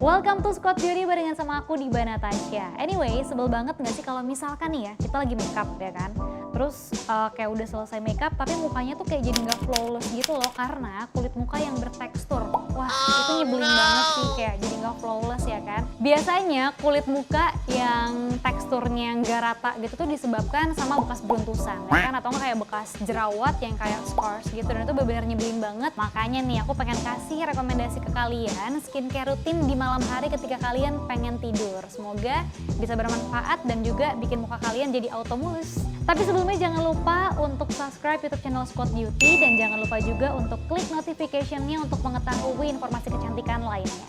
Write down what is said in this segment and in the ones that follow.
Welcome to Scott Beauty barengan sama aku Diba Natasha. Anyway, sebel banget gak sih kalau misalkan nih ya, kita lagi makeup ya kan. Terus kayak udah selesai makeup tapi mukanya tuh kayak jadi gak flawless gitu loh. Karena kulit muka yang bertekstur. Wah itu nyebelin banget sih, kayak jadi gak flawless ya kan. Biasanya kulit muka yang teksturnya gak rata gitu tuh disebabkan sama bekas beruntusan ya kan. Atau nggak kayak bekas jerawat yang kayak scars gitu. Dan itu bener-bener nyebelin banget. Makanya nih aku pengen kasih rekomendasi ke kalian skincare rutin di malam hari ketika kalian pengen tidur. Semoga bisa bermanfaat dan juga bikin muka kalian jadi auto mulus. Tapi sebelumnya jangan lupa untuk subscribe YouTube channel Scott Beauty dan jangan lupa juga untuk klik notification-nya untuk mengetahui informasi kecantikan lainnya.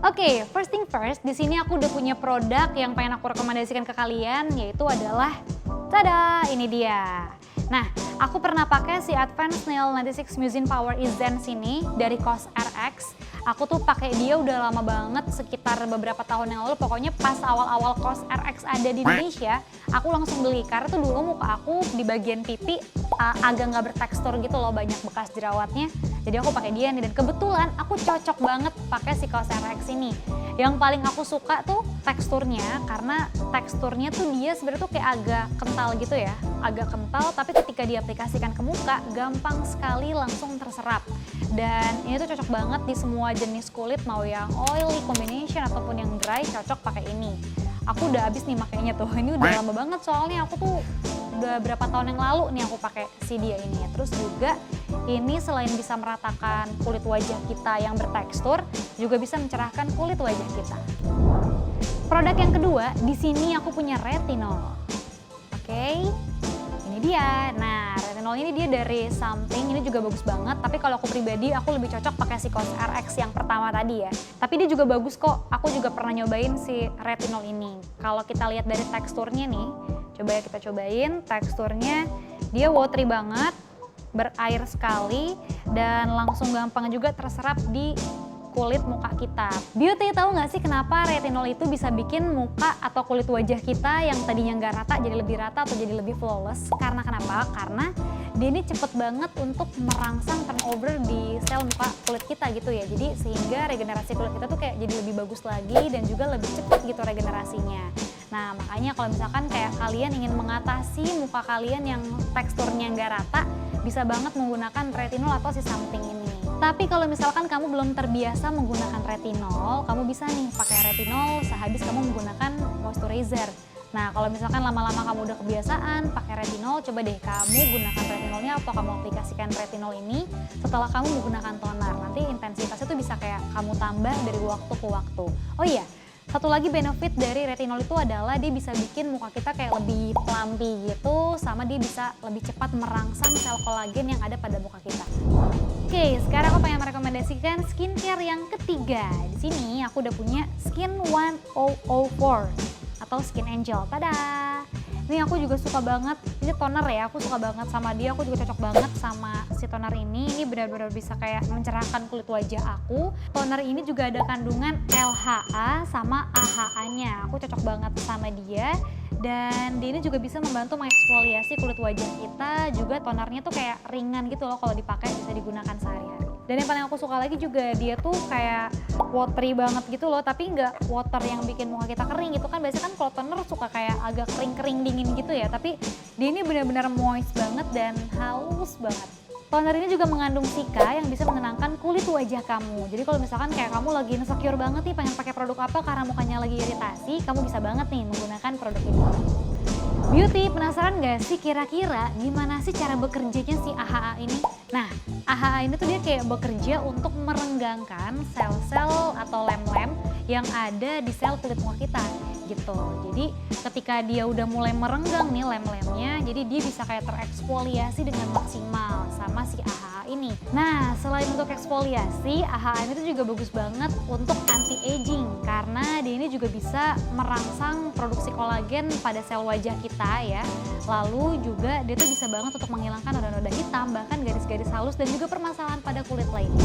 Oke, first thing first, di sini aku udah punya produk yang pengen aku rekomendasikan ke kalian, yaitu adalah tada, ini dia. Nah, aku pernah pakai si Advanced Nail 96 Mucin Power Essence ini dari COSRX. Aku tuh pakai dia udah lama banget, sekitar beberapa tahun yang lalu. Pokoknya pas awal-awal COSRX ada di Indonesia, aku langsung beli. Karena tuh dulu muka aku di bagian pipi agak nggak bertekstur gitu loh, banyak bekas jerawatnya. Jadi aku pakai dia nih, dan kebetulan aku cocok banget pakai si COSRX ini. Yang paling aku suka tuh teksturnya, karena teksturnya tuh dia sebenarnya tuh kayak agak kental gitu ya. Agak kental, tapi ketika diaplikasikan ke muka, gampang sekali langsung terserap. Dan ini tuh cocok banget di semua jenis kulit, mau yang oily combination ataupun yang dry, cocok pakai ini. Aku udah habis nih makainya tuh, ini udah lama banget soalnya aku tuh udah berapa tahun yang lalu nih aku pakai si dia ini. Terus juga ini selain bisa meratakan kulit wajah kita yang bertekstur, juga bisa mencerahkan kulit wajah kita. Produk yang kedua, di sini aku punya retinol. Oke, ini dia. Nah, retinol ini dia dari Something, ini juga bagus banget. Tapi kalau aku pribadi, aku lebih cocok pakai si COSRX yang pertama tadi ya. Tapi dia juga bagus kok. Aku juga pernah nyobain si retinol ini. Kalau kita lihat dari teksturnya nih, coba ya kita cobain. Teksturnya dia watery banget, berair sekali, dan langsung gampang juga terserap di kulit muka kita. Beauty, tahu nggak sih kenapa retinol itu bisa bikin muka atau kulit wajah kita yang tadinya nggak rata jadi lebih rata atau jadi lebih flawless? Karena kenapa? Karena dia ini cepet banget untuk merangsang turnover di sel muka kulit kita gitu ya. Jadi sehingga regenerasi kulit kita tuh kayak jadi lebih bagus lagi dan juga lebih cepat gitu regenerasinya. Nah makanya kalau misalkan kayak kalian ingin mengatasi muka kalian yang teksturnya nggak rata, bisa banget menggunakan retinol atau si Something ini. Tapi kalau misalkan kamu belum terbiasa menggunakan retinol, kamu bisa nih pakai retinol sehabis kamu menggunakan moisturizer. Nah kalau misalkan lama-lama kamu udah kebiasaan pakai retinol, coba deh kamu gunakan retinolnya atau kamu aplikasikan retinol ini setelah kamu menggunakan toner. Nanti intensitasnya tuh bisa kayak kamu tambah dari waktu ke waktu. Oh iya, satu lagi benefit dari retinol itu adalah dia bisa bikin muka kita kayak lebih plumpy gitu, sama dia bisa lebih cepat merangsang sel kolagen yang ada pada muka kita. Oke, sekarang aku pengen merekomendasikan skincare yang ketiga. Di sini aku udah punya Skin 1004 atau Skin Angel. Tada! Ini aku juga suka banget, ini toner ya, aku suka banget sama dia, aku juga cocok banget sama si toner ini. Ini benar-benar bisa kayak mencerahkan kulit wajah aku. Toner ini juga ada kandungan LHA sama AHA-nya, aku cocok banget sama dia. Dan dia ini juga bisa membantu mengeksfoliasi kulit wajah kita, juga tonernya tuh kayak ringan gitu loh kalau dipakai, bisa digunakan sehari-hari. Dan yang paling aku suka lagi juga dia tuh kayak watery banget gitu loh, tapi nggak water yang bikin muka kita kering gitu kan. Biasanya kan kalau toner suka kayak agak kering-kering dingin gitu ya, tapi dia ini benar-benar moist banget dan halus banget. Toner ini juga mengandung sika yang bisa menenangkan kulit wajah kamu. Jadi kalau misalkan kayak kamu lagi insecure banget nih pengen pakai produk apa karena mukanya lagi iritasi, kamu bisa banget nih menggunakan produk ini. Beauty, penasaran gak sih kira-kira gimana sih cara bekerjanya si AHA ini? Nah, AHA ini tuh dia kayak bekerja untuk merenggangkan sel-sel atau lem-lem yang ada di sel kulit muka kita gitu. Jadi ketika dia udah mulai merenggang nih lem-lemnya, jadi dia bisa kayak tereksfoliasi dengan maksimal sama si AHA ini. Nah, selain untuk eksfoliasi, AHA ini tuh juga bagus banget untuk anti-aging karena dia ini juga bisa merangsang produksi kolagen pada sel wajah kita ya. Lalu juga dia tuh bisa banget untuk menghilangkan noda-noda hitam, bahkan garis-garis halus dan juga permasalahan pada kulit lainnya.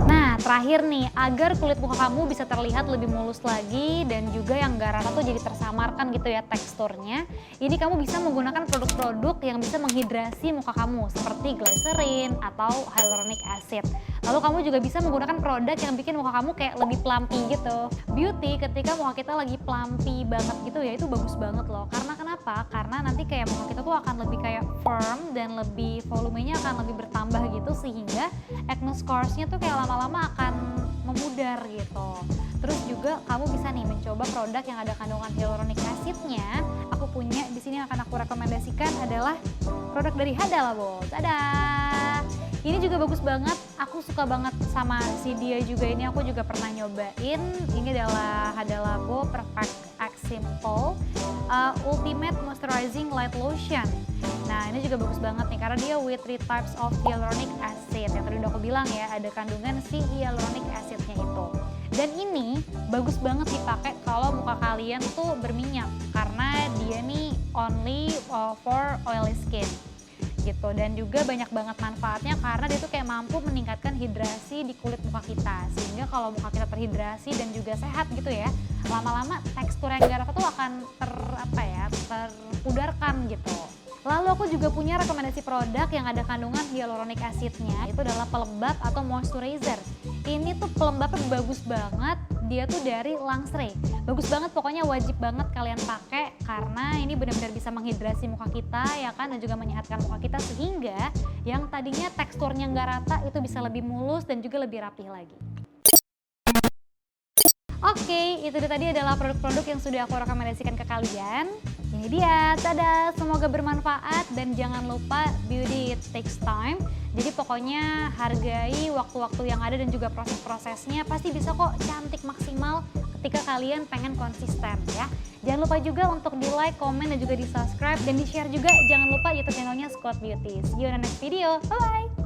Nah, terakhir nih, agar kulit muka kamu bisa terlihat lebih mulus lagi dan juga yang gak rata tuh jadi tersamarkan gitu ya teksturnya. Ini kamu bisa menggunakan produk-produk yang bisa menghidrasi muka kamu seperti glycerin atau hyaluronic acid. Lalu kamu juga bisa menggunakan produk yang bikin muka kamu kayak lebih plumpy gitu. Beauty ketika muka kita lagi plumpy banget gitu ya, itu bagus banget loh. Karena kenapa? Karena nanti kayak muka kita tuh akan lebih kayak firm dan lebih volumenya akan lebih bertambah gitu, sehingga acne scars-nya tuh kayak lama-lama akan memudar gitu. Terus juga kamu bisa nih mencoba produk yang ada kandungan hyaluronic acid-nya. Aku punya di sini yang akan aku rekomendasikan adalah produk dari Hada Labo. Tada! Ini juga bagus banget. Aku suka banget sama si dia juga ini. Aku juga pernah nyobain. Ini adalah Hada Labo Perfect Act Simple Ultimate Moisturizing Light Lotion. Nah, ini juga bagus banget nih karena dia with 3 types of hyaluronic acid. Yang tadi udah aku bilang ya, ada kandungan si hyaluronic acid-nya itu. Dan ini bagus banget dipakai kalau muka kalian tuh berminyak karena dia nih only for oily skin gitu. Dan juga banyak banget manfaatnya karena dia tuh kayak mampu meningkatkan hidrasi di kulit muka kita, sehingga kalau muka kita terhidrasi dan juga sehat gitu ya, lama-lama tekstur yang gak rata tuh akan terpudarkan gitu. Lalu aku juga punya rekomendasi produk yang ada kandungan hyaluronic acid-nya, itu adalah pelembab atau moisturizer. Ini tuh pelembabnya bagus banget, dia tuh dari Langsre. Bagus banget, pokoknya wajib banget kalian pakai karena ini benar-benar bisa menghidrasi muka kita ya kan, dan juga menyehatkan muka kita sehingga yang tadinya teksturnya nggak rata itu bisa lebih mulus dan juga lebih rapih lagi. Oke, itu tadi adalah produk-produk yang sudah aku rekomendasikan ke kalian. Ini dia, tada! Semoga bermanfaat dan jangan lupa beauty it takes time. Jadi pokoknya hargai waktu-waktu yang ada dan juga proses-prosesnya. Pasti bisa kok cantik maksimal ketika kalian pengen konsisten ya. Jangan lupa juga untuk di like, komen, dan juga di subscribe. Dan di share juga jangan lupa YouTube channelnya Squad Beauty. See you in the next video, bye-bye!